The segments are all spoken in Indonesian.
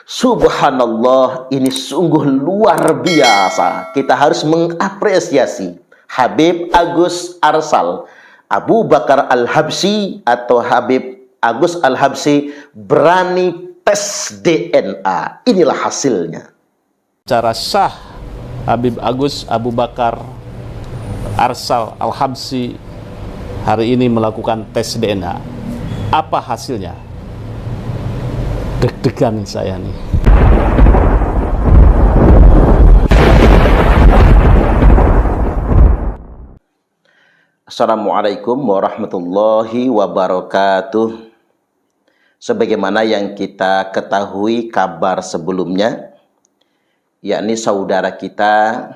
Subhanallah, ini sungguh luar biasa. Kita harus mengapresiasi Habib Agus Arsal Abu Bakar Al-Habsyi atau Habib Agus Al-Habsyi berani tes DNA. Inilah hasilnya. Cara sah Habib Agus Abu Bakar Arsal Al-Habsyi hari ini melakukan tes DNA. Apa hasilnya? Deg-degan saya nih. Assalamualaikum warahmatullahi wabarakatuh. Sebagaimana yang kita ketahui kabar sebelumnya, yakni saudara kita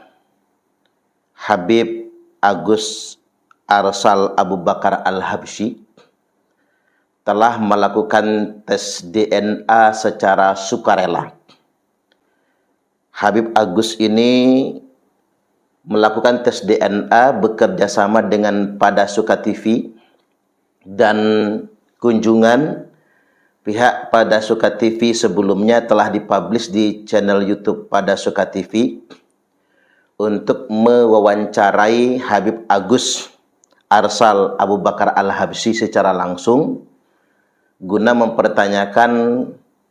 Habib Agus Arsal Abu Bakar Al-Habsyi telah melakukan tes DNA secara sukarela. Habib Agus ini melakukan tes DNA bekerja sama dengan Padasuka TV, dan kunjungan pihak Padasuka TV sebelumnya telah dipublish di channel YouTube Padasuka TV untuk mewawancarai Habib Agus Arsal Abu Bakar Al-Habsyi secara langsung guna mempertanyakan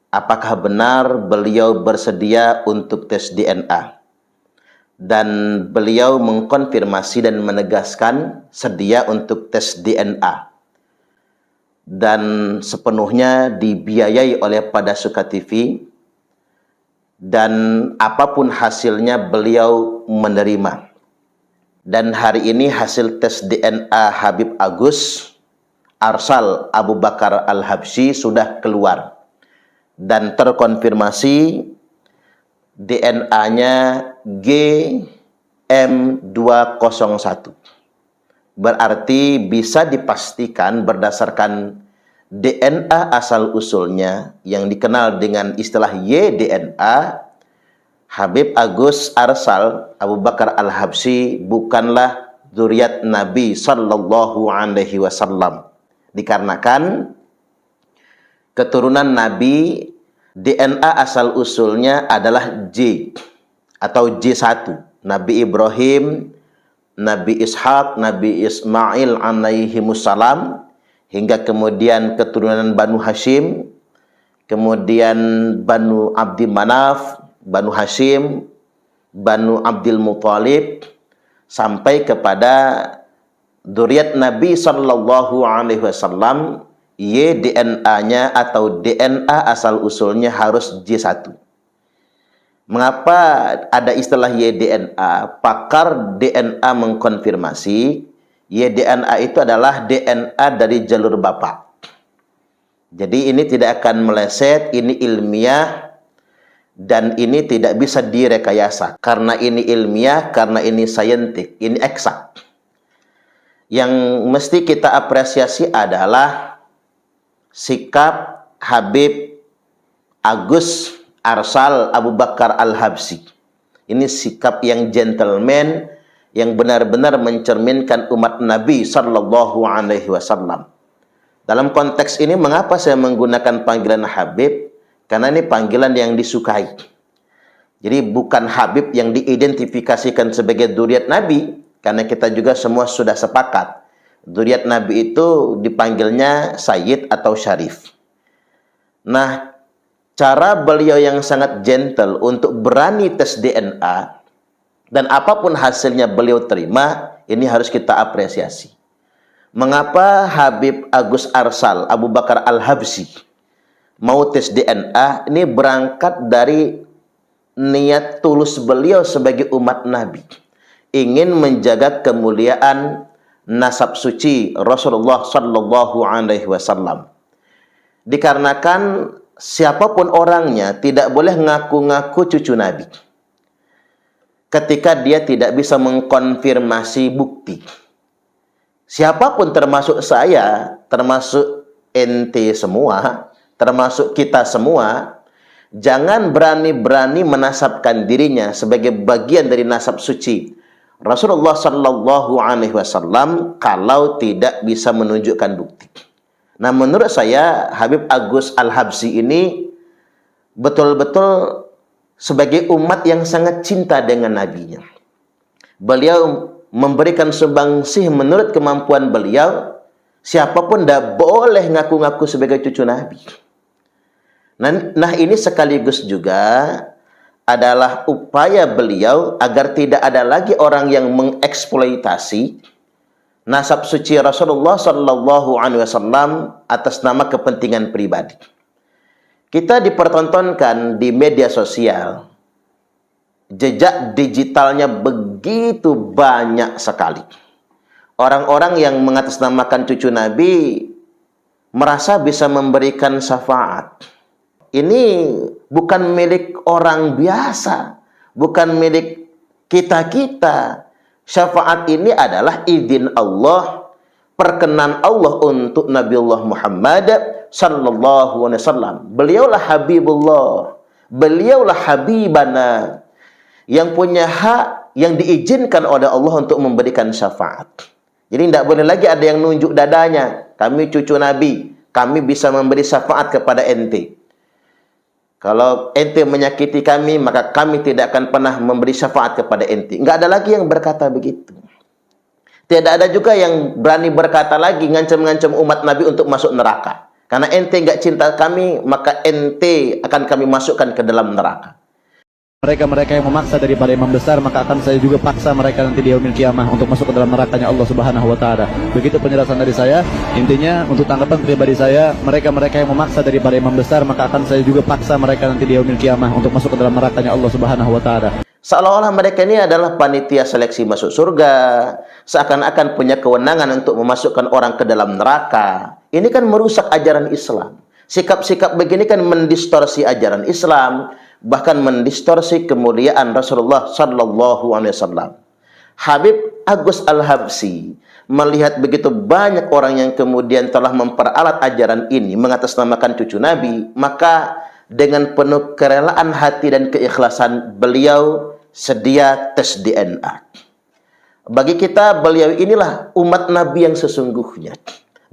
apakah benar beliau bersedia untuk tes DNA. Dan beliau mengkonfirmasi dan menegaskan sedia untuk tes DNA. Dan sepenuhnya dibiayai oleh Padasuka TV. Dan apapun hasilnya beliau menerima. Dan hari ini hasil tes DNA Habib Agus Arsal Abu Bakar Al-Habsyi sudah keluar dan terkonfirmasi DNA-nya GM201. Berarti bisa dipastikan berdasarkan DNA asal-usulnya yang dikenal dengan istilah YDNA, Habib Agus Arsal Abu Bakar Al-Habsyi bukanlah zuriat Nabi Sallallahu Alaihi Wasallam. Dikarenakan keturunan Nabi, DNA asal-usulnya adalah J atau J1. Nabi Ibrahim, Nabi Ishak, Nabi Ismail alaihimussalam, hingga kemudian keturunan Banu Hashim, kemudian Banu Abdi Manaf, Banu Hashim, Banu Abdul Muthalib, sampai kepada dzurriyyat Nabi Sallallahu Alaihi Wasallam. YDNA-nya atau DNA asal-usulnya harus J1. Mengapa ada istilah YDNA? Pakar DNA mengkonfirmasi YDNA itu adalah DNA dari jalur bapak. Jadi ini tidak akan meleset, ini ilmiah, dan ini tidak bisa direkayasa. Karena ini ilmiah, karena ini saintik, ini eksak. Yang mesti kita apresiasi adalah sikap Habib Agus Arsal Abu Bakar Al-Habsyi. Ini sikap yang gentleman, yang benar-benar mencerminkan umat Nabi Sallallahu Alaihi Wasallam. Dalam konteks ini, mengapa saya menggunakan panggilan Habib? Karena ini panggilan yang disukai. Jadi bukan Habib yang diidentifikasikan sebagai dzurriyyat Nabi, karena kita juga semua sudah sepakat dzurriyyat Nabi itu dipanggilnya Sayyid atau Syarif. Nah, cara beliau yang sangat gentle untuk berani tes DNA, dan apapun hasilnya beliau terima, ini harus kita apresiasi. Mengapa Habib Agus Arsal Abu Bakar Al-Habsyi mau tes DNA? Ini berangkat dari niat tulus beliau sebagai umat Nabi, ingin menjaga kemuliaan nasab suci Rasulullah Sallallahu Alaihi Wasallam. Dikarenakan siapapun orangnya tidak boleh ngaku-ngaku cucu Nabi ketika dia tidak bisa mengkonfirmasi bukti. Siapapun, termasuk saya, termasuk ente semua, termasuk kita semua, jangan berani-berani menasabkan dirinya sebagai bagian dari nasab suci Rasulullah Sallallahu Alaihi Wasallam kalau tidak bisa menunjukkan bukti. Nah, menurut saya Habib Agus Al-Habsyi ini betul-betul sebagai umat yang sangat cinta dengan nabinya. Beliau memberikan sumbangsih menurut kemampuan beliau. Siapapun tidak boleh ngaku-ngaku sebagai cucu Nabi. Nah, ini sekaligus juga adalah upaya beliau agar tidak ada lagi orang yang mengeksploitasi nasab suci Rasulullah Sallallahu Alaihi Wasallam atas nama kepentingan pribadi. Kita dipertontonkan di media sosial, jejak digitalnya begitu banyak sekali. Orang-orang yang mengatasnamakan cucu Nabi merasa bisa memberikan syafaat. Ini bukan milik orang biasa, bukan milik kita-kita. Syafaat ini adalah izin Allah, perkenan Allah untuk Nabiullah Muhammad sallallahu alaihi wasallam. Beliaulah Habibullah, beliaulah Habibana, yang punya hak yang diizinkan oleh Allah untuk memberikan syafaat. Jadi tidak boleh lagi ada yang nunjuk dadanya, kami cucu Nabi, kami bisa memberi syafaat kepada ente. Kalau ente menyakiti kami, maka kami tidak akan pernah memberi syafaat kepada ente. Enggak ada lagi yang berkata begitu. Tidak ada juga yang berani berkata lagi, ngancam-ngancam umat Nabi untuk masuk neraka. Karena ente enggak cinta kami, maka ente akan kami masukkan ke dalam neraka. Mereka-mereka yang memaksa daripada imam besar, maka akan saya juga paksa mereka nanti di yaumil qiyamah untuk masuk ke dalam nerakanya Allah Subhanahu wa taala. Begitu penjelasan dari saya. Intinya untuk tanggapan pribadi saya, mereka-mereka yang memaksa daripada imam besar, maka akan saya juga paksa mereka nanti di yaumil qiyamah untuk masuk ke dalam nerakanya Allah Subhanahu wa taala. Seolah-olah mereka ini adalah panitia seleksi masuk surga, seakan-akan punya kewenangan untuk memasukkan orang ke dalam neraka. Ini kan merusak ajaran Islam. Sikap-sikap begini kan mendistorsi ajaran Islam, bahkan mendistorsi kemuliaan Rasulullah Sallallahu Alaihi Wasallam. Habib Agus Al-Habsyi melihat begitu banyak orang yang kemudian telah memperalat ajaran ini mengatasnamakan cucu Nabi, maka dengan penuh kerelaan hati dan keikhlasan beliau sedia tes DNA. Bagi kita, beliau inilah umat Nabi yang sesungguhnya.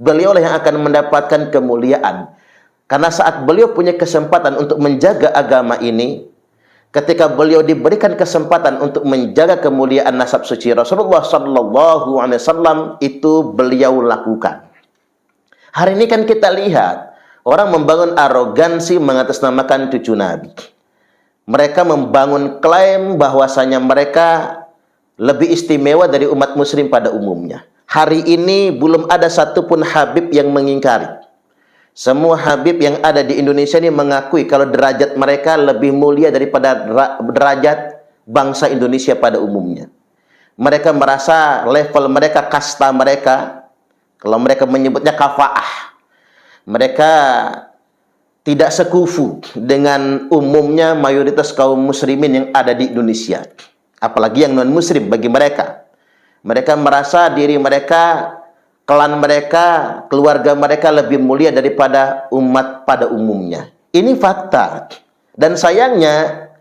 Beliau lah yang akan mendapatkan kemuliaan. Karena saat beliau punya kesempatan untuk menjaga agama ini, ketika beliau diberikan kesempatan untuk menjaga kemuliaan nasab suci Rasulullah Sallallahu Alaihi Wasallam, itu beliau lakukan. Hari ini kan kita lihat orang membangun arogansi mengatasnamakan cucu Nabi. Mereka membangun klaim bahwasanya mereka lebih istimewa dari umat muslim pada umumnya. Hari ini belum ada satupun Habib yang mengingkari. Semua Habib yang ada di Indonesia ini mengakui kalau derajat mereka lebih mulia daripada derajat bangsa Indonesia pada umumnya. Mereka merasa level mereka, kasta mereka, kalau mereka menyebutnya kafaah, mereka tidak sekufu dengan umumnya mayoritas kaum muslimin yang ada di Indonesia. Apalagi yang non-muslim bagi mereka. Mereka merasa diri mereka, klan mereka, keluarga mereka lebih mulia daripada umat pada umumnya. Ini fakta. Dan sayangnya,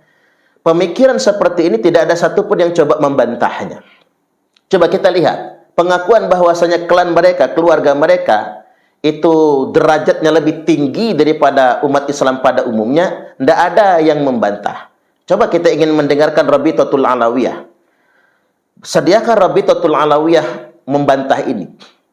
pemikiran seperti ini tidak ada satupun yang coba membantahnya. Coba kita lihat, pengakuan bahwasanya klan mereka, keluarga mereka, itu derajatnya lebih tinggi daripada umat Islam pada umumnya, tidak ada yang membantah. Coba kita ingin mendengarkan Rabitatul Alawiyah. Sediakan Rabitatul Alawiyah membantah ini.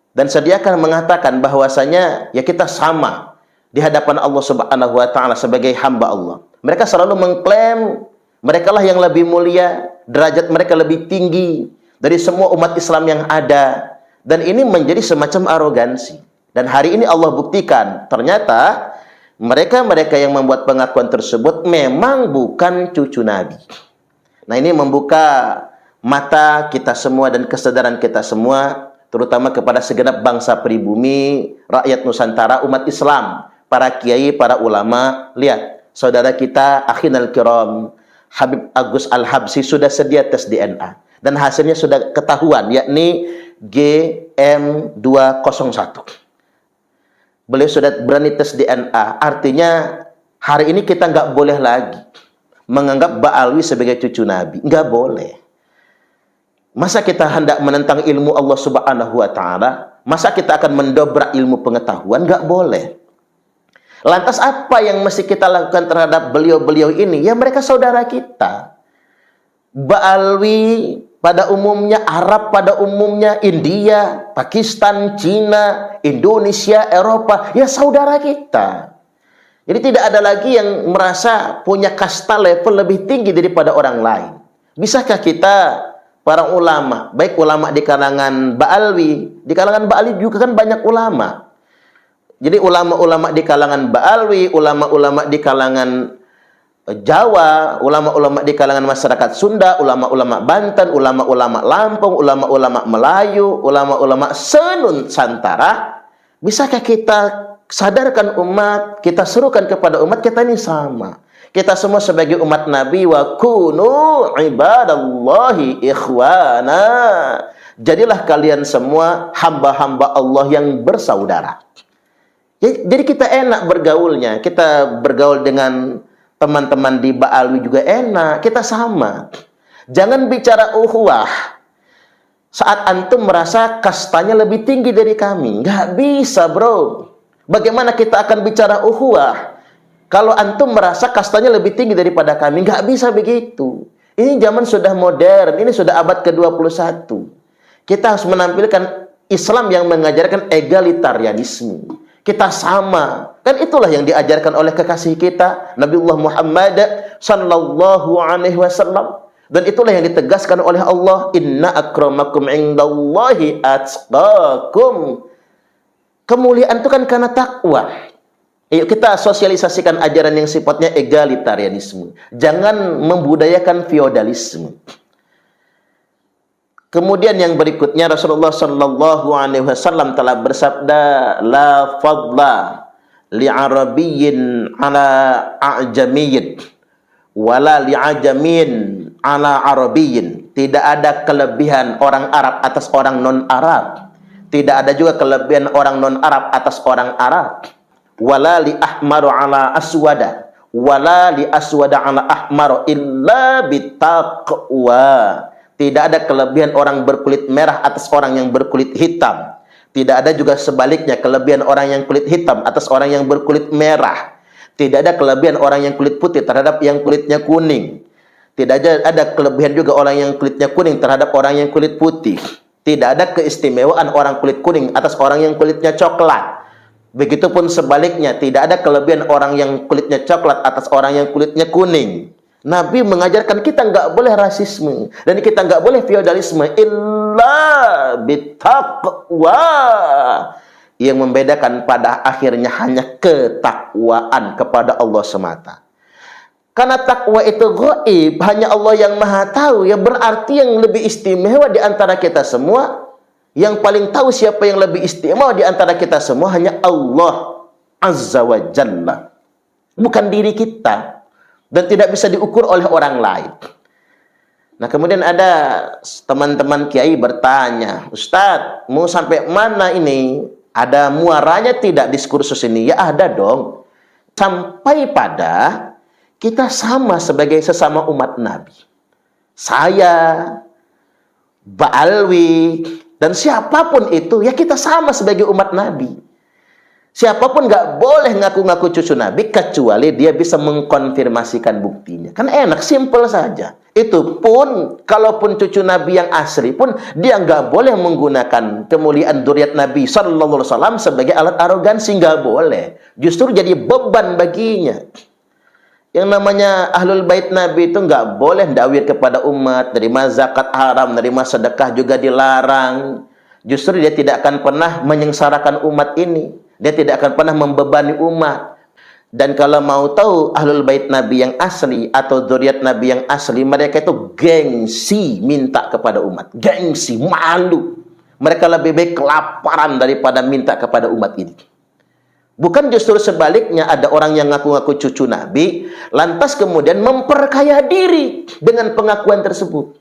Dan sediakan mengatakan bahwasanya ya kita sama di hadapan Allah Subhanahu wa taala sebagai hamba Allah. Mereka selalu mengklaim mereka lah yang lebih mulia, derajat mereka lebih tinggi dari semua umat Islam yang ada, dan ini menjadi semacam arogansi. Dan hari ini Allah buktikan ternyata mereka-mereka yang membuat pengakuan tersebut memang bukan cucu Nabi. Nah, ini membuka mata kita semua dan kesadaran kita semua, terutama kepada segenap bangsa pribumi, rakyat Nusantara, umat Islam, para kiai, para ulama. Lihat, saudara kita, akhinal kiram, Habib Agus Al-Habsyi sudah sedia tes DNA. Dan hasilnya sudah ketahuan, yakni GM201. Beliau sudah berani tes DNA. Artinya, hari ini kita nggak boleh lagi menganggap Ba'alwi sebagai cucu Nabi. Nggak boleh. Masa kita hendak menentang ilmu Allah Subhanahu wa taala? Masa kita akan mendobrak ilmu pengetahuan? Enggak boleh. Lantas apa yang mesti kita lakukan terhadap beliau-beliau ini? Ya mereka saudara kita. Ba'alwi pada umumnya, Arab pada umumnya, India, Pakistan, Cina, Indonesia, Eropa, ya saudara kita. Jadi tidak ada lagi yang merasa punya kasta level lebih tinggi daripada orang lain. Bisakah kita, para ulama, baik ulama di kalangan Ba'alwi, di kalangan Ba'alwi juga kan banyak ulama. Jadi ulama-ulama di kalangan Ba'alwi, ulama-ulama di kalangan Jawa, ulama-ulama di kalangan masyarakat Sunda, ulama-ulama Banten, ulama-ulama Lampung, ulama-ulama Melayu, ulama-ulama Senusantara. Bisakah kita sadarkan umat, kita serukan kepada umat kita ini sama. Kita semua sebagai umat Nabi, wa kunu ibadallahi ikhwana. Jadilah kalian semua hamba-hamba Allah yang bersaudara. Jadi kita enak bergaulnya, kita bergaul dengan teman-teman di Ba'alwi juga enak, kita sama. Jangan bicara ukhuwah saat antum merasa kastanya lebih tinggi dari kami. Nggak bisa, bro. Bagaimana kita akan bicara ukhuwah kalau antum merasa kastanya lebih tinggi daripada kami? Nggak bisa begitu. Ini zaman sudah modern, ini sudah abad ke-21. Kita harus menampilkan Islam yang mengajarkan egalitarianisme. Kita sama. Kan itulah yang diajarkan oleh kekasih kita Nabiullah Muhammad sallallahu alaihi wasallam, dan itulah yang ditegaskan oleh Allah, inna akramakum indallahi atqakum. Kemuliaan itu kan karena takwa. Yuk kita sosialisasikan ajaran yang sifatnya egalitarianisme. Jangan membudayakan feodalisme. Kemudian yang berikutnya Rasulullah sallallahu alaihi wasallam telah bersabda, la fadla li'arabiyyin ala a'jamiyyin wala li'ajamin ala arabiyyin. Tidak ada kelebihan orang Arab atas orang non-Arab. Tidak ada juga kelebihan orang non-Arab atas orang Arab. Wala li ahmaru ala aswada wala li aswada ala ahmaru illa bitaqwa. Tidak ada kelebihan orang berkulit merah atas orang yang berkulit hitam. Tidak ada juga sebaliknya kelebihan orang yang kulit hitam atas orang yang berkulit merah. Tidak ada kelebihan orang yang kulit putih terhadap yang kulitnya kuning. Tidak ada kelebihan juga orang yang kulitnya kuning terhadap orang yang kulit putih. Tidak ada keistimewaan orang kulit kuning atas orang yang kulitnya coklat. Begitupun sebaliknya, tidak ada kelebihan orang yang kulitnya coklat atas orang yang kulitnya kuning. Nabi mengajarkan kita nggak boleh rasisme dan kita nggak boleh feodalisme, illa bitaqwa. Yang membedakan pada akhirnya hanya ketakwaan kepada Allah semata. Karena takwa itu gaib, hanya Allah yang maha tahu. Ya berarti yang lebih istimewa di antara kita semua, yang paling tahu siapa yang lebih istimewa di antara kita semua, hanya Allah Azza wa Jalla, bukan diri kita. Dan tidak bisa diukur oleh orang lain. Nah kemudian ada teman-teman kiai bertanya, Ustadz, mau sampai mana ini? Ada muaranya tidak diskursus ini? Ya ada dong. Sampai pada kita sama sebagai sesama umat Nabi. Saya, Ba'alwi, dan siapapun itu, ya kita sama sebagai umat Nabi. Siapapun nggak boleh ngaku-ngaku cucu Nabi kecuali dia bisa mengkonfirmasikan buktinya. Kan enak, simple saja. Itu pun, kalaupun cucu Nabi yang asli pun, dia nggak boleh menggunakan kemuliaan dzurriyyat Nabi sallallahu alaihi wasallam sebagai alat arogansi, nggak boleh. Justru jadi beban baginya. Yang namanya ahlul bait Nabi itu nggak boleh dakwir kepada umat, nerima zakat haram, nerima sedekah juga dilarang. Justru dia tidak akan pernah menyengsarakan umat ini. Dia tidak akan pernah membebani umat. Dan kalau mau tahu ahlul bait Nabi yang asli atau dzurriyyat Nabi yang asli, mereka itu gengsi minta kepada umat. Gengsi, malu. Mereka lebih baik kelaparan daripada minta kepada umat ini. Bukan justru sebaliknya, ada orang yang ngaku-ngaku cucu Nabi, lantas kemudian memperkaya diri dengan pengakuan tersebut.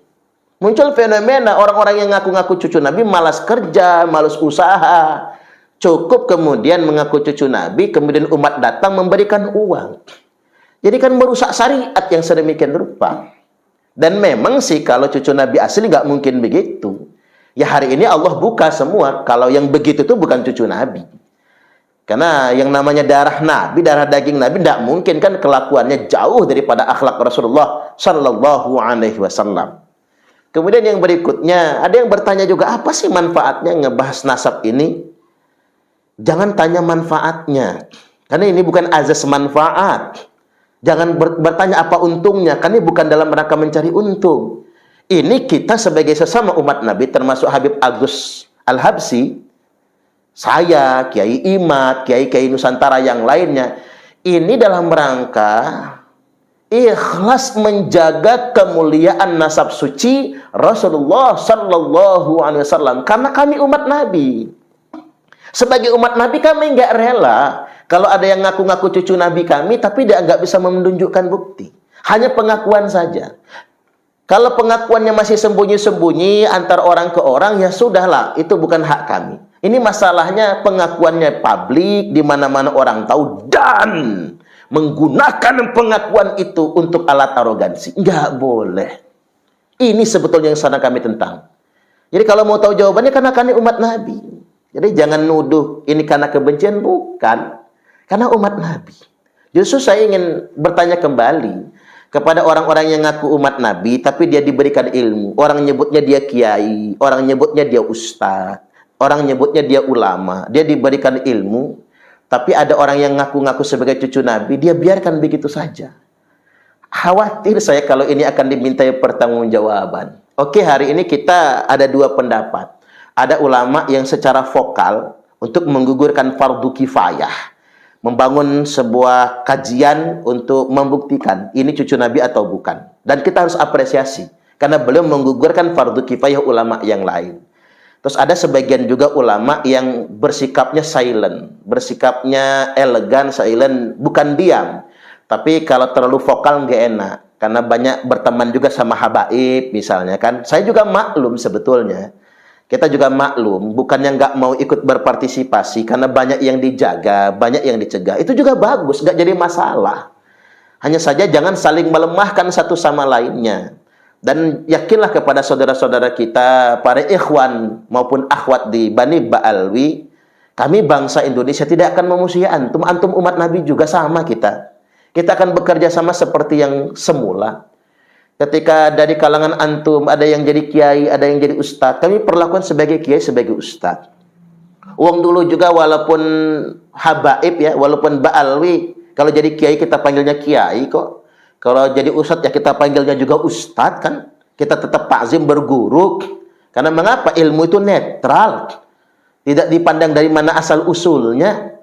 Muncul fenomena orang-orang yang ngaku-ngaku cucu Nabi malas kerja, malas usaha. Cukup kemudian mengaku cucu Nabi, kemudian umat datang memberikan uang. Jadi kan merusak syariat yang sedemikian rupa. Dan memang sih kalau cucu Nabi asli nggak mungkin begitu. Ya hari ini Allah buka semua, kalau yang begitu itu bukan cucu Nabi. Karena yang namanya darah Nabi, darah daging Nabi, tidak mungkin kan kelakuannya jauh daripada akhlak Rasulullah Sallallahu Alaihi Wasallam. Kemudian yang berikutnya, ada yang bertanya juga, apa sih manfaatnya ngebahas nasab ini? Jangan tanya manfaatnya, karena ini bukan azas manfaat. Jangan bertanya apa untungnya, karena ini bukan dalam rangka mencari untung. Ini kita sebagai sesama umat Nabi, termasuk Habib Agus Al-Habsyi, saya, Kiai Imad, Kiai-Kiai Nusantara yang lainnya, ini dalam rangka ikhlas menjaga kemuliaan nasab suci Rasulullah Sallallahu Alaihi Wasallam. Karena kami umat Nabi. Sebagai umat Nabi kami nggak rela kalau ada yang ngaku-ngaku cucu Nabi kami, tapi dia nggak bisa menunjukkan bukti. Hanya pengakuan saja. Kalau pengakuannya masih sembunyi-sembunyi antar orang ke orang, ya sudahlah, itu bukan hak kami. Ini masalahnya pengakuannya publik, di mana-mana orang tahu, dan menggunakan pengakuan itu untuk alat arogansi. Nggak boleh. Ini sebetulnya yang sana kami tentang. Jadi kalau mau tahu jawabannya, karena kami umat Nabi. Jadi jangan nuduh ini karena kebencian, bukan. Karena umat Nabi. Justru saya ingin bertanya kembali kepada orang-orang yang ngaku umat Nabi, tapi dia diberikan ilmu. Orang nyebutnya dia kiai, orang nyebutnya dia ustadz, orang nyebutnya dia ulama. Dia diberikan ilmu, tapi ada orang yang ngaku-ngaku sebagai cucu Nabi, dia biarkan begitu saja. Khawatir saya kalau ini akan dimintai pertanggungjawaban. Oke, hari ini kita ada dua pendapat. Ada ulama yang secara vokal untuk menggugurkan fardu kifayah, membangun sebuah kajian untuk membuktikan ini cucu Nabi atau bukan. Dan kita harus apresiasi, karena belum menggugurkan fardu kifayah ulama yang lain. Terus ada sebagian juga ulama yang bersikapnya silent, bersikapnya elegan, silent, bukan diam. Tapi kalau terlalu vokal nggak enak, karena banyak berteman juga sama habaib misalnya kan. Saya juga maklum sebetulnya. Kita juga maklum, bukannya nggak mau ikut berpartisipasi, karena banyak yang dijaga, banyak yang dicegah. Itu juga bagus, nggak jadi masalah. Hanya saja jangan saling melemahkan satu sama lainnya. Dan yakinlah kepada saudara-saudara kita, para ikhwan maupun akhwat di Bani Ba'alwi, kami bangsa Indonesia tidak akan memusuhi antum. Antum umat Nabi juga sama kita. Kita akan bekerja sama seperti yang semula. Ketika dari kalangan antum ada yang jadi kiai, ada yang jadi ustadz, kami perlakukan sebagai kiai, sebagai ustadz. Uang dulu juga walaupun habaib ya, walaupun ba'alwi, kalau jadi kiai kita panggilnya kiai kok. Kalau jadi ustadz ya kita panggilnya juga ustadz kan. Kita tetap takzim berguru. Karena mengapa? Ilmu itu netral. Tidak dipandang dari mana asal usulnya.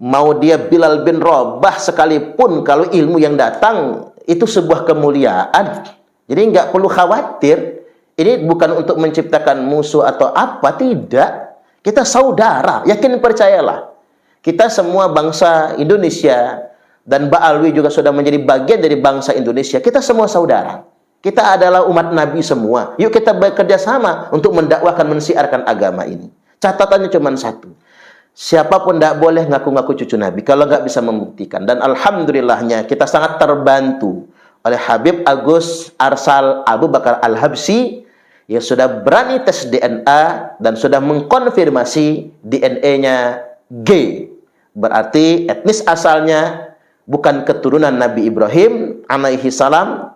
Mau dia Bilal bin Rabah sekalipun, kalau ilmu yang datang itu sebuah kemuliaan. Jadi nggak perlu khawatir. Ini bukan untuk menciptakan musuh atau apa, tidak. Kita saudara, yakin percayalah. Kita semua bangsa Indonesia, dan Ba'alwi juga sudah menjadi bagian dari bangsa Indonesia. Kita semua saudara. Kita adalah umat Nabi semua. Yuk kita bekerja sama untuk mendakwahkan, mensiarkan agama ini. Catatannya cuma satu. Siapapun tidak boleh ngaku-ngaku cucu Nabi kalau nggak bisa membuktikan. Dan alhamdulillahnya kita sangat terbantu oleh Habib Agus Arsal Abu Bakar Al-Habsyi yang sudah berani tes DNA dan sudah mengkonfirmasi DNA-nya G. Berarti etnis asalnya bukan keturunan Nabi Ibrahim alaihi salam,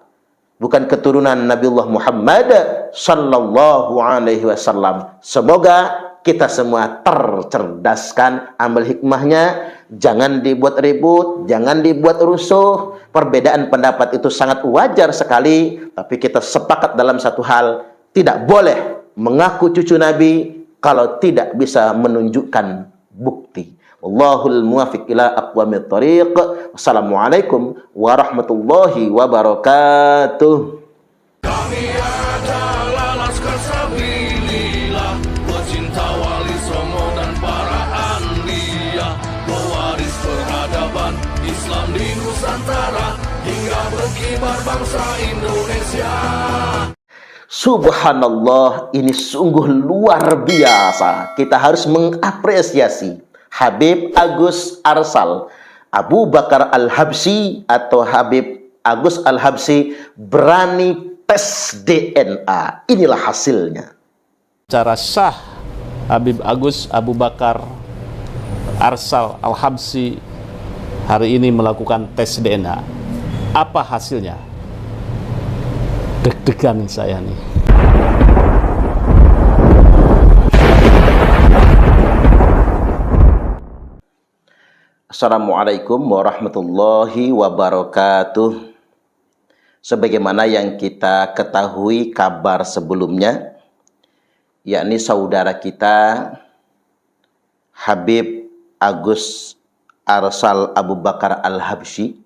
bukan keturunan Nabiullah Muhammad sallallahu alaihi wasallam. Semoga kita semua tercerdaskan, ambil hikmahnya, jangan dibuat ribut, jangan dibuat rusuh. Perbedaan pendapat itu sangat wajar sekali, tapi kita sepakat dalam satu hal, tidak boleh mengaku cucu Nabi kalau tidak bisa menunjukkan bukti. Wallahul muwaffiq ila aqwamit thariq. Wassalamualaikum warahmatullahi wabarakatuh. Kami adalah laskar sabilillah, pecinta wali songo dan para anbiya, pewaris peradaban Islam di Nusantara, hingga berkibar bangsa Indonesia. Subhanallah, ini sungguh luar biasa. Kita harus mengapresiasi Habib Agus Arsal Abu Bakar Al-Habsyi atau Habib Agus Al-Habsyi berani tes DNA. Inilah hasilnya. Cara sah Habib Agus Abu Bakar Arsal Al-Habsyi hari ini melakukan tes DNA. Apa hasilnya? Deg-degan saya nih. Assalamualaikum warahmatullahi wabarakatuh. Sebagaimana yang kita ketahui kabar sebelumnya, yakni saudara kita Habib Agus Arsal Abu Bakar Al-Habsyi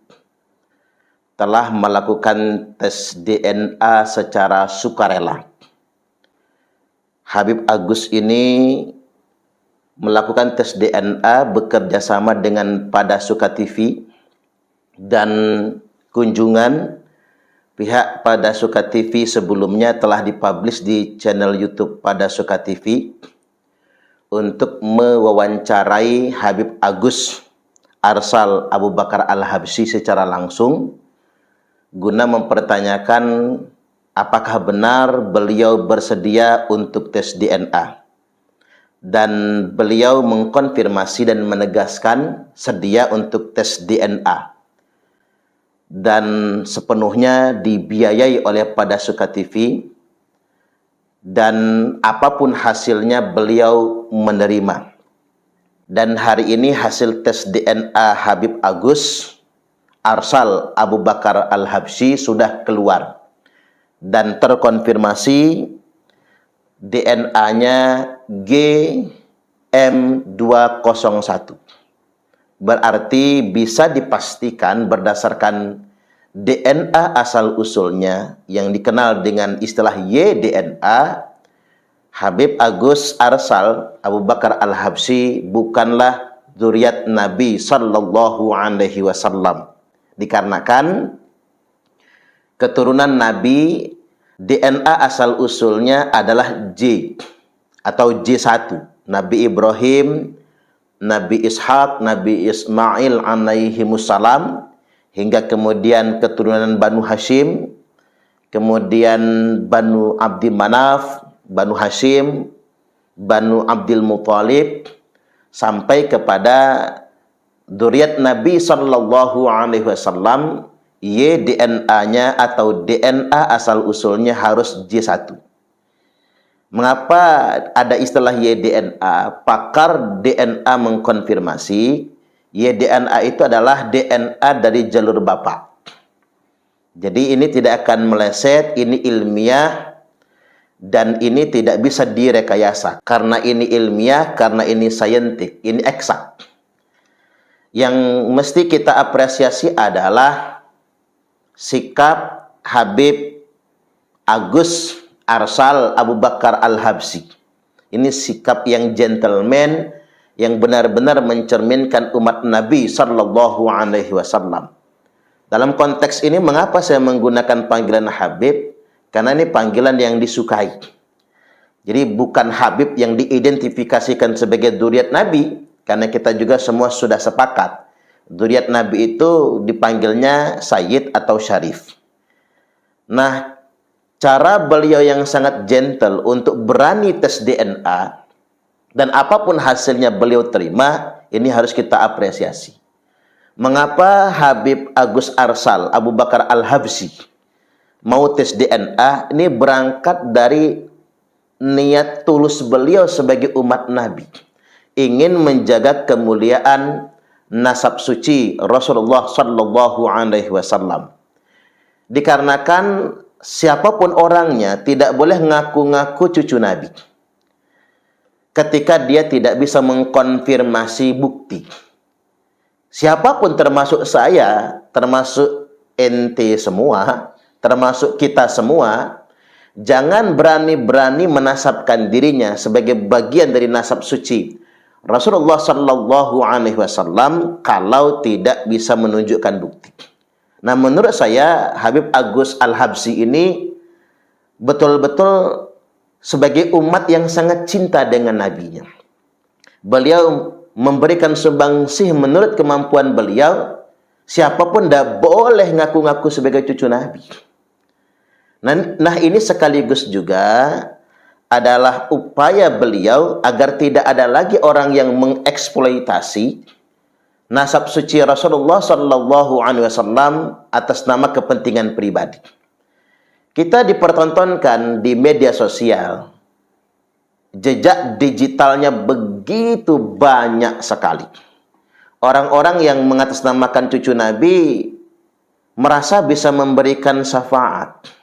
telah melakukan tes DNA secara sukarela. Habib Agus ini melakukan tes DNA bekerja sama dengan Padasuka TV, dan kunjungan pihak Padasuka TV sebelumnya telah dipublish di channel YouTube Padasuka TV untuk mewawancarai Habib Agus Arsal Abu Bakar Al-Habsyi secara langsung guna mempertanyakan apakah benar beliau bersedia untuk tes DNA. Dan beliau mengkonfirmasi dan menegaskan sedia untuk tes DNA dan sepenuhnya dibiayai oleh Padasuka TV, dan apapun hasilnya beliau menerima. Dan hari ini hasil tes DNA Habib Agus Arsal Abu Bakar Al-Habsyi sudah keluar dan terkonfirmasi DNA-nya GM201. Berarti bisa dipastikan berdasarkan DNA asal-usulnya yang dikenal dengan istilah YDNA, Habib Agus Arsal Abu Bakar Al-Habsyi bukanlah zuriat Nabi Sallallahu Alaihi Wasallam. Dikarenakan keturunan Nabi, DNA asal-usulnya adalah J atau J1. Nabi Ibrahim, Nabi Ishak, Nabi Ismail alaihimussalam, hingga kemudian keturunan Banu Hashim, kemudian Banu Abdi Manaf, Banu Hashim, Banu Abdul Muthalib, sampai kepada dzurriyyat Nabi Sallallahu Alaihi Wasallam. YDNA-nya atau DNA asal-usulnya harus J1. Mengapa ada istilah YDNA? Pakar DNA mengkonfirmasi YDNA itu adalah DNA dari jalur bapak. Jadi ini tidak akan meleset, ini ilmiah, dan ini tidak bisa direkayasa. Karena ini ilmiah, karena ini saintik, ini eksak. Yang mesti kita apresiasi adalah sikap Habib Agus Arsal Abu Bakar Al-Habsyi. Ini sikap yang gentleman, yang benar-benar mencerminkan umat Nabi Sallallahu Alaihi Wasallam. Dalam konteks ini, mengapa saya menggunakan panggilan Habib? Karena ini panggilan yang disukai. Jadi bukan Habib yang diidentifikasikan sebagai dzurriyyat Nabi, karena kita juga semua sudah sepakat dzurriyyat Nabi itu dipanggilnya Sayyid atau Syarif. Nah, cara beliau yang sangat gentle untuk berani tes DNA, dan apapun hasilnya beliau terima, ini harus kita apresiasi. Mengapa Habib Agus Arsal Abu Bakar Al-Habsyi mau tes DNA? Ini berangkat dari niat tulus beliau sebagai umat Nabi, ingin menjaga kemuliaan nasab suci Rasulullah Sallallahu Alaihi Wasallam. Dikarenakan siapapun orangnya tidak boleh ngaku-ngaku cucu Nabi ketika dia tidak bisa mengkonfirmasi bukti. Siapapun, termasuk saya, termasuk ente semua, termasuk kita semua, jangan berani-berani menasabkan dirinya sebagai bagian dari nasab suci Rasulullah Sallallahu Alaihi Wasallam kalau tidak bisa menunjukkan bukti. Nah, menurut saya Habib Agus Al-Habsyi ini betul-betul sebagai umat yang sangat cinta dengan nabinya. Beliau memberikan sumbangsih menurut kemampuan beliau. Siapapun tidak boleh ngaku-ngaku sebagai cucu Nabi. Nah, ini sekaligus juga adalah upaya beliau agar tidak ada lagi orang yang mengeksploitasi nasab suci Rasulullah Sallallahu Alaihi Wasallam atas nama kepentingan pribadi. Kita dipertontonkan di media sosial, jejak digitalnya begitu banyak sekali. Orang-orang yang mengatasnamakan cucu Nabi merasa bisa memberikan syafaat.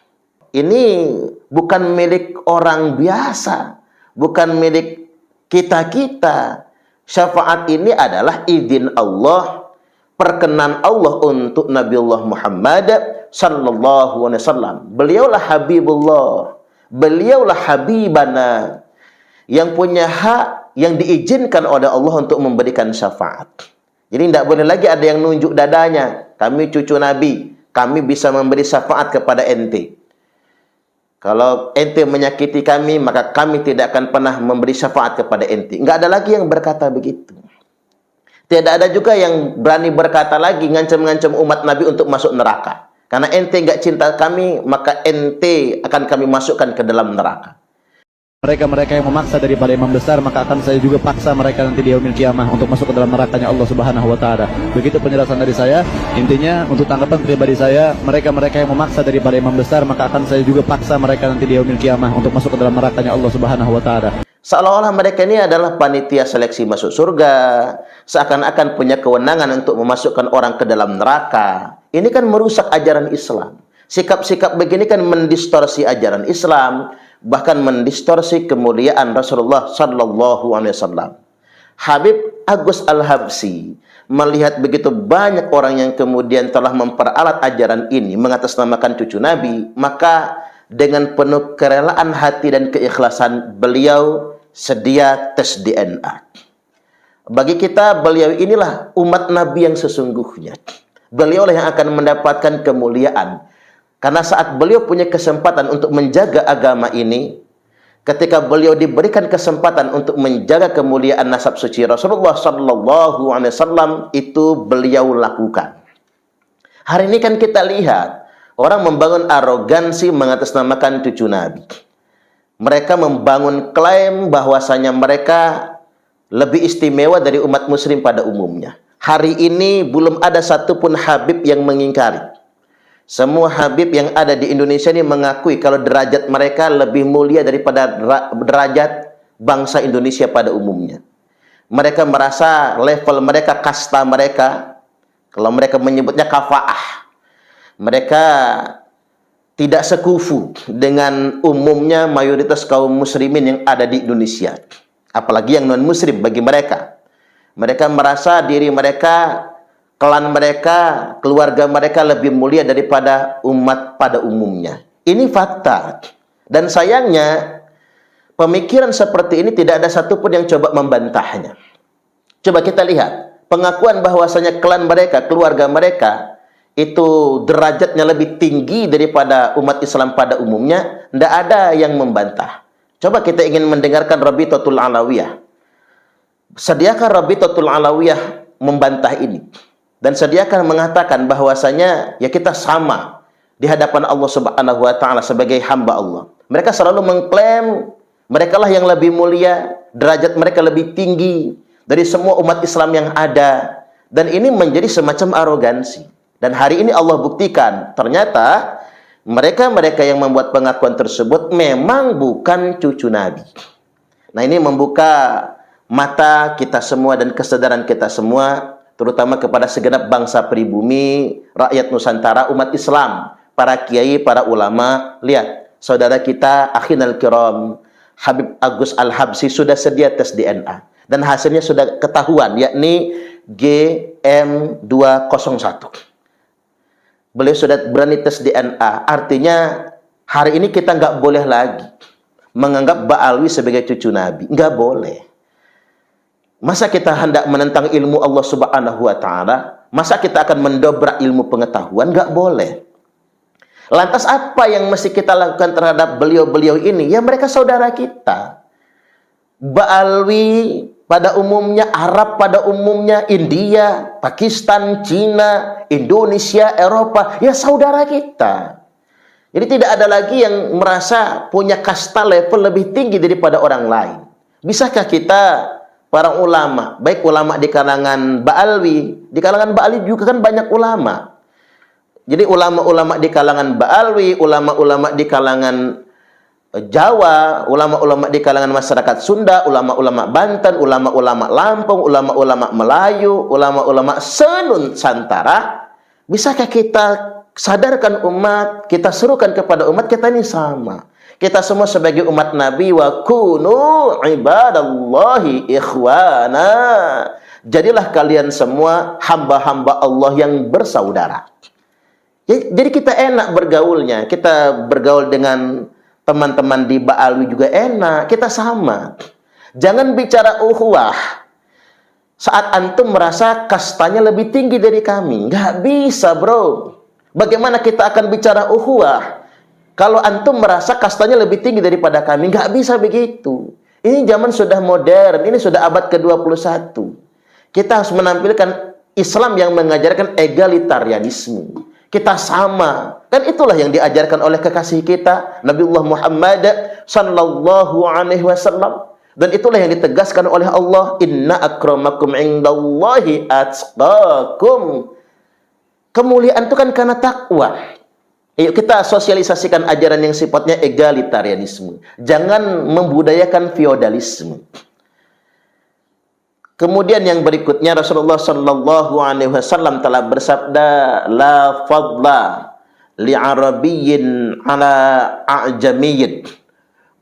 Ini bukan milik orang biasa, bukan milik kita-kita. Syafaat ini adalah izin Allah, perkenan Allah untuk Nabiullah Muhammad sallallahu alaihi wasallam. Beliaulah Habibullah, beliaulah Habibana, yang punya hak yang diizinkan oleh Allah untuk memberikan syafaat. Jadi tidak boleh lagi ada yang nunjuk dadanya, kami cucu Nabi, kami bisa memberi syafaat kepada ente. Kalau ente menyakiti kami, maka kami tidak akan pernah memberi syafaat kepada ente. Enggak ada lagi yang berkata begitu. Tidak ada juga yang berani berkata lagi, ngancam-ngancam umat Nabi untuk masuk neraka. Karena ente enggak cinta kami, maka ente akan kami masukkan ke dalam neraka. Mereka-mereka yang memaksa daripada imam besar, maka akan saya juga paksa mereka nanti di yaumil kiamah untuk masuk ke dalam nerakanya Allah Subhanahu wa taala. Begitu penjelasan dari saya. Intinya untuk tanggapan pribadi saya, mereka-mereka yang memaksa daripada imam besar, maka akan saya juga paksa mereka nanti di yaumil kiamah untuk masuk ke dalam nerakanya Allah Subhanahu wa taala. Seolah-olah mereka ini adalah panitia seleksi masuk surga, seakan-akan punya kewenangan untuk memasukkan orang ke dalam neraka. Ini kan merusak ajaran Islam. Sikap-sikap begini kan mendistorsi ajaran Islam, bahkan mendistorsi kemuliaan Rasulullah Sallallahu Alaihi Wasallam. Habib Agus Al-Habsyi melihat begitu banyak orang yang kemudian telah memperalat ajaran ini mengatasnamakan cucu Nabi, maka dengan penuh kerelaan hati dan keikhlasan beliau sedia tes DNA. Bagi kita, beliau inilah umat Nabi yang sesungguhnya. Beliau lah yang akan mendapatkan kemuliaan. Karena saat beliau punya kesempatan untuk menjaga agama ini, ketika beliau diberikan kesempatan untuk menjaga kemuliaan nasab suci Rasulullah Sallallahu Alaihi Wasallam, itu beliau lakukan. Hari ini kan kita lihat orang membangun arogansi mengatasnamakan cucu Nabi. Mereka membangun klaim bahwasanya mereka lebih istimewa dari umat muslim pada umumnya. Hari ini belum ada satupun Habib yang mengingkari. Semua Habib yang ada di Indonesia ini mengakui kalau derajat mereka lebih mulia daripada derajat bangsa Indonesia pada umumnya. Mereka merasa level mereka, kasta mereka, kalau mereka menyebutnya kafaah, mereka tidak sekufu dengan umumnya mayoritas kaum muslimin yang ada di Indonesia. Apalagi yang non-muslim bagi mereka. Mereka merasa diri mereka, klan mereka, keluarga mereka lebih mulia daripada umat pada umumnya. Ini fakta. Dan sayangnya, pemikiran seperti ini tidak ada satupun yang coba membantahnya. Coba kita lihat, pengakuan bahwasanya klan mereka, keluarga mereka, itu derajatnya lebih tinggi daripada umat Islam pada umumnya, tidak ada yang membantah. Coba kita ingin mendengarkan Rabitatul Alawiyah. Sediakan Rabitatul Alawiyah membantah ini. Dan sediakan mengatakan bahwasanya ya kita sama di hadapan Allah Subhanahu wa taala sebagai hamba Allah. Mereka selalu mengklaim mereka lah yang lebih mulia, derajat mereka lebih tinggi dari semua umat Islam yang ada, dan ini menjadi semacam arogansi. Dan hari ini Allah buktikan ternyata mereka-mereka yang membuat pengakuan tersebut memang bukan cucu Nabi. Nah, ini membuka mata kita semua dan kesadaran kita semua, terutama kepada segenap bangsa pribumi, rakyat Nusantara, umat Islam, para kiai, para ulama. Lihat, saudara kita, akhinal kiram, Habib Agus Al-Habsyi sudah sedia tes DNA. Dan hasilnya sudah ketahuan, yakni GM201. Beliau sudah berani tes DNA. Artinya, hari ini kita nggak boleh lagi menganggap Ba'alwi sebagai cucu Nabi. Nggak boleh. Masa kita hendak menentang ilmu Allah Subhanahu wa taala? Masa kita akan mendobrak ilmu pengetahuan? Enggak boleh. Lantas apa yang mesti kita lakukan terhadap beliau-beliau ini? Ya mereka saudara kita. Ba'alwi pada umumnya, Arab pada umumnya, India, Pakistan, Cina, Indonesia, Eropa, ya saudara kita. Jadi tidak ada lagi yang merasa punya kasta level lebih tinggi daripada orang lain. Bisakah kita, para ulama, baik ulama di kalangan Ba'alwi, di kalangan Ba'alwi juga kan banyak ulama. Jadi ulama-ulama di kalangan Ba'alwi, ulama-ulama di kalangan Jawa, ulama-ulama di kalangan masyarakat Sunda, ulama-ulama Banten, ulama-ulama Lampung, ulama-ulama Melayu, ulama-ulama Senusantara, bisakah kita sadarkan umat, kita serukan kepada umat kita ini sama. Kita semua sebagai umat Nabi, wa kunu ibadallahi ikhwana. Jadilah kalian semua hamba-hamba Allah yang bersaudara. Jadi kita enak bergaulnya, kita bergaul dengan teman-teman di Ba'alwi juga enak, kita sama. Jangan bicara ukhuwah saat antum merasa kastanya lebih tinggi dari kami. Nggak bisa, bro. Bagaimana kita akan bicara ukhuwah kalau antum merasa kastanya lebih tinggi daripada kami? Nggak bisa begitu. Ini zaman sudah modern, ini sudah abad ke-21. Kita harus menampilkan Islam yang mengajarkan egalitarianisme. Kita sama. Kan itulah yang diajarkan oleh kekasih kita Nabiullah Muhammad sallallahu alaihi wasallam, dan itulah yang ditegaskan oleh Allah, inna akramakum indallahi atqakum. Kemuliaan itu kan karena takwa. Yuk kita sosialisasikan ajaran yang sifatnya egalitarianisme. Jangan membudayakan feodalisme. Kemudian yang berikutnya Rasulullah sallallahu alaihi wasallam telah bersabda, la fadla li'arabiyyin ala a'jamiyyin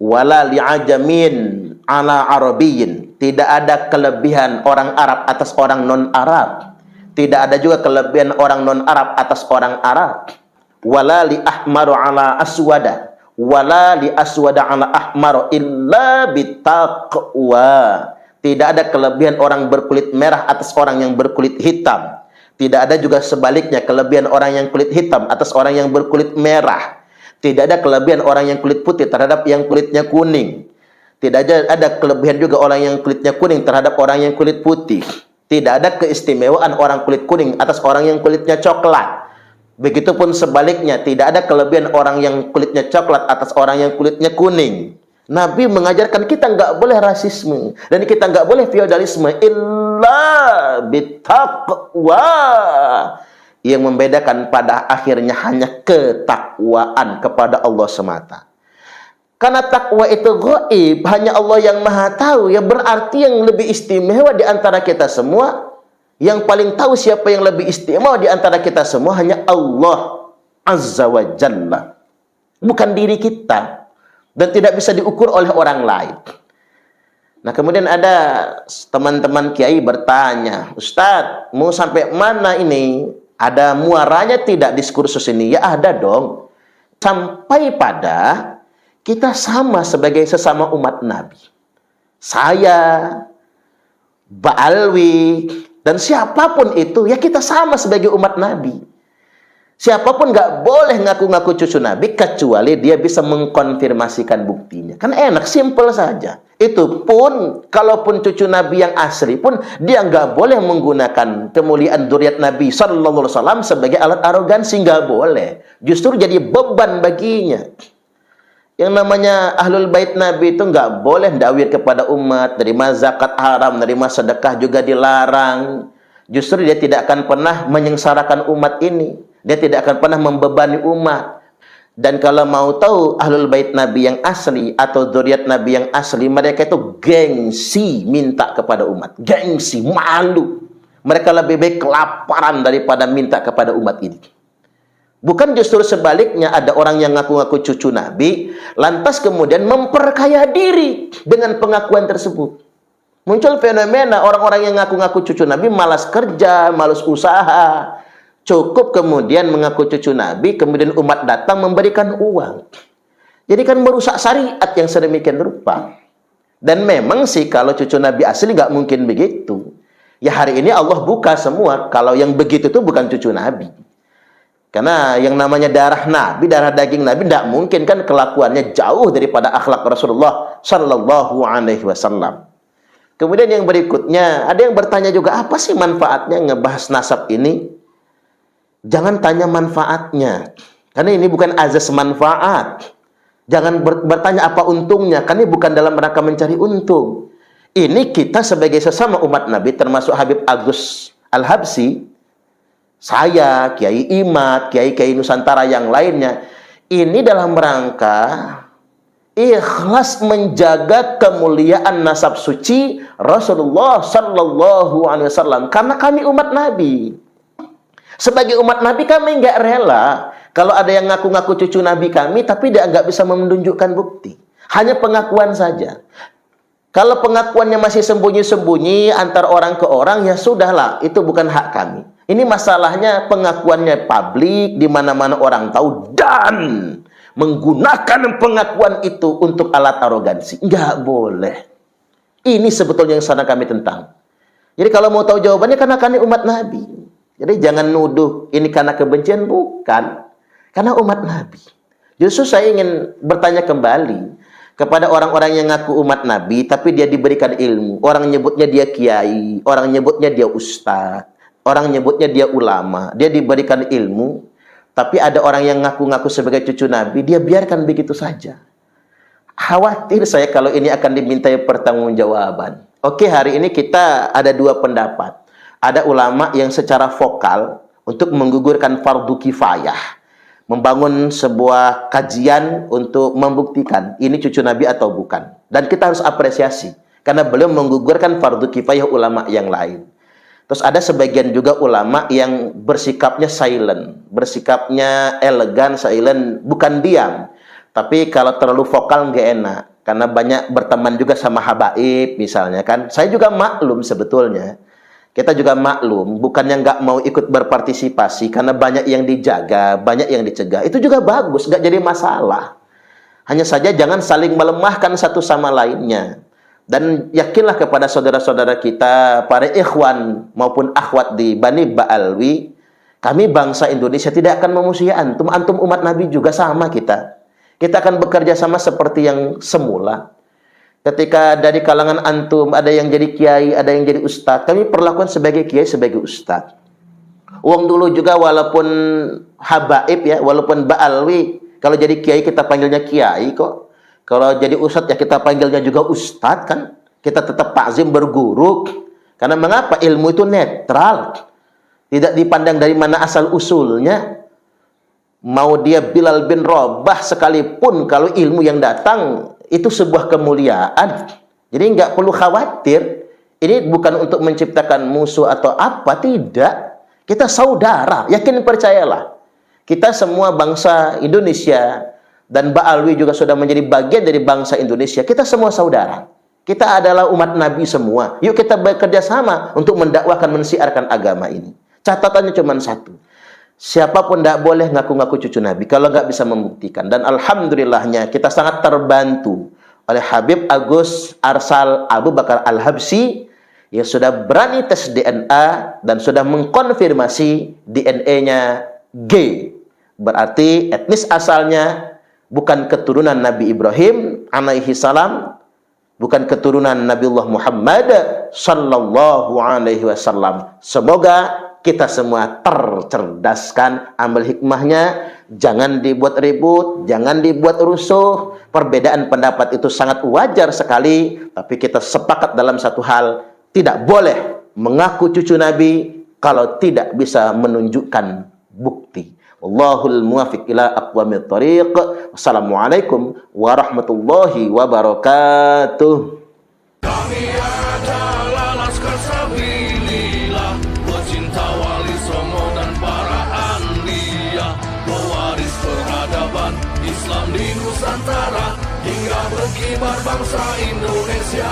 wala li'ajamin ala arabiyyin. Tidak ada kelebihan orang Arab atas orang non-Arab. Tidak ada juga kelebihan orang non-Arab atas orang Arab. Wala li ahmaru ala aswada wala li aswada ala ahmaru illa bitaqwa. Tidak ada kelebihan orang berkulit merah atas orang yang berkulit hitam. Tidak ada juga sebaliknya kelebihan orang yang kulit hitam atas orang yang berkulit merah. Tidak ada kelebihan orang yang kulit putih terhadap yang kulitnya kuning. Tidak ada kelebihan juga orang yang kulitnya kuning terhadap orang yang kulit putih. Tidak ada keistimewaan orang kulit kuning atas orang yang kulitnya coklat. Begitupun sebaliknya, tidak ada kelebihan orang yang kulitnya coklat atas orang yang kulitnya kuning. Nabi mengajarkan kita nggak boleh rasisme dan kita nggak boleh feodalisme, illa bitaqwa. Yang membedakan pada akhirnya hanya ketakwaan kepada Allah semata. Karena takwa itu gaib, hanya Allah yang maha tahu. Ya berarti yang lebih istimewa di antara kita semua, yang paling tahu siapa yang lebih istimewa di antara kita semua, hanya Allah Azza wa Jalla, bukan diri kita. Dan tidak bisa diukur oleh orang lain. Nah kemudian ada teman-teman kiai bertanya, Ustadz, mau sampai mana ini? Ada muaranya tidak diskursus ini? Ya ada dong. Sampai pada kita sama sebagai sesama umat Nabi. Saya, Ba'alwi, dan siapapun itu, ya kita sama sebagai umat Nabi. Siapapun nggak boleh ngaku-ngaku cucu Nabi kecuali dia bisa mengkonfirmasikan buktinya. Kan enak, simple saja. Itu pun, kalaupun cucu Nabi yang asli pun, dia nggak boleh menggunakan kemuliaan dzurriyyat Nabi sallallahu alaihi wasallam sebagai alat arogansi, nggak boleh. Justru jadi beban baginya. Yang namanya ahlul bait Nabi itu nggak boleh dakwir kepada umat, nerima zakat haram, nerima sedekah juga dilarang. Justru dia tidak akan pernah menyengsarakan umat ini. Dia tidak akan pernah membebani umat. Dan kalau mau tahu ahlul bait Nabi yang asli atau dzurriyyat Nabi yang asli, mereka itu gengsi minta kepada umat. Gengsi, malu. Mereka lebih baik kelaparan daripada minta kepada umat ini. Bukan justru sebaliknya, ada orang yang ngaku-ngaku cucu Nabi, lantas kemudian memperkaya diri dengan pengakuan tersebut. Muncul fenomena orang-orang yang ngaku-ngaku cucu Nabi malas kerja, malas usaha. Cukup kemudian mengaku cucu Nabi, kemudian umat datang memberikan uang. Jadi kan merusak syariat yang sedemikian rupa. Dan memang sih kalau cucu Nabi asli nggak mungkin begitu. Ya hari ini Allah buka semua. Kalau yang begitu itu bukan cucu Nabi. Karena yang namanya darah Nabi, darah daging Nabi, tidak mungkin kan kelakuannya jauh daripada akhlak Rasulullah Sallallahu Alaihi Wasallam. Kemudian yang berikutnya, ada yang bertanya juga, apa sih manfaatnya ngebahas nasab ini? Jangan tanya manfaatnya. Karena ini bukan azas manfaat. Jangan bertanya apa untungnya, karena ini bukan dalam rangka mencari untung. Ini kita sebagai sesama umat Nabi, termasuk Habib Agus Al-Habsyi, saya, Kiai Imad, Kiai-Kiai Nusantara yang lainnya, ini dalam rangka ikhlas menjaga kemuliaan nasab suci Rasulullah Sallallahu Alaihi Wasallam. Karena kami umat Nabi. Sebagai umat Nabi kami nggak rela kalau ada yang ngaku-ngaku cucu Nabi kami, tapi dia nggak bisa menunjukkan bukti. Hanya pengakuan saja. Kalau pengakuannya masih sembunyi-sembunyi antar orang ke orang, ya sudahlah, itu bukan hak kami. Ini masalahnya pengakuannya publik, di mana-mana orang tahu, dan menggunakan pengakuan itu untuk alat arogansi. Nggak boleh. Ini sebetulnya yang sana kami tentang. Jadi kalau mau tahu jawabannya, karena kami umat Nabi. Jadi jangan nuduh ini karena kebencian, bukan. Karena umat Nabi. Justru saya ingin bertanya kembali kepada orang-orang yang ngaku umat Nabi, tapi dia diberikan ilmu. Orang nyebutnya dia kiai, orang nyebutnya dia ustadz, orang nyebutnya dia ulama. Dia diberikan ilmu, tapi ada orang yang ngaku-ngaku sebagai cucu Nabi, dia biarkan begitu saja. Khawatir saya kalau ini akan dimintai pertanggungjawaban. Oke, hari ini kita ada dua pendapat. Ada ulama yang secara vokal untuk menggugurkan fardu kifayah, membangun sebuah kajian untuk membuktikan ini cucu Nabi atau bukan. Dan kita harus apresiasi, karena beliau menggugurkan fardu kifayah ulama yang lain. Terus ada sebagian juga ulama yang bersikapnya silent, bersikapnya elegan, silent, bukan diam. Tapi kalau terlalu vokal nggak enak, karena banyak berteman juga sama habaib misalnya kan. Saya juga maklum sebetulnya. Kita juga maklum, bukannya nggak mau ikut berpartisipasi, karena banyak yang dijaga, banyak yang dicegah. Itu juga bagus, nggak jadi masalah. Hanya saja jangan saling melemahkan satu sama lainnya. Dan yakinlah kepada saudara-saudara kita, para ikhwan maupun akhwat di Bani Ba'alwi, kami bangsa Indonesia tidak akan memusuhi antum. Antum umat Nabi juga sama kita. Kita akan bekerja sama seperti yang semula. Ketika dari kalangan antum ada yang jadi kiai, ada yang jadi ustadz, kami perlakukan sebagai kiai, sebagai ustadz. Uang dulu juga walaupun habaib ya, walaupun ba'alwi, kalau jadi kiai kita panggilnya kiai kok. Kalau jadi ustadz ya kita panggilnya juga ustadz kan. Kita tetap takzim berguru. Karena mengapa? Ilmu itu netral. Tidak dipandang dari mana asal usulnya. Mau dia Bilal bin Rabah sekalipun, kalau ilmu yang datang itu sebuah kemuliaan. Jadi nggak perlu khawatir. Ini bukan untuk menciptakan musuh atau apa, tidak. Kita saudara, yakin percayalah. Kita semua bangsa Indonesia, dan Ba'alwi juga sudah menjadi bagian dari bangsa Indonesia. Kita semua saudara. Kita adalah umat Nabi semua. Yuk kita bekerja sama untuk mendakwahkan, mensiarkan agama ini. Catatannya cuma satu. Siapapun tidak boleh ngaku-ngaku cucu Nabi kalau nggak bisa membuktikan. Dan alhamdulillahnya kita sangat terbantu oleh Habib Agus Arsal Abu Bakar Al-Habsyi yang sudah berani tes DNA dan sudah mengkonfirmasi DNA-nya G. Berarti etnis asalnya bukan keturunan Nabi Ibrahim alaihi salam, bukan keturunan Nabiullah Muhammad sallallahu alaihi wasallam. Semoga kita semua tercerdaskan, ambil hikmahnya, jangan dibuat ribut, jangan dibuat rusuh. Perbedaan pendapat itu sangat wajar sekali, tapi kita sepakat dalam satu hal, tidak boleh mengaku cucu Nabi kalau tidak bisa menunjukkan bukti. Wallahul muwaffiq ila aqwamit thariq. Wassalamualaikum warahmatullahi wabarakatuh. Kami adalah Laskar Sabilillah, pecinta Wali Songo dan para anbiya, pewaris peradaban Islam di Nusantara, hingga berkibar bangsa Indonesia.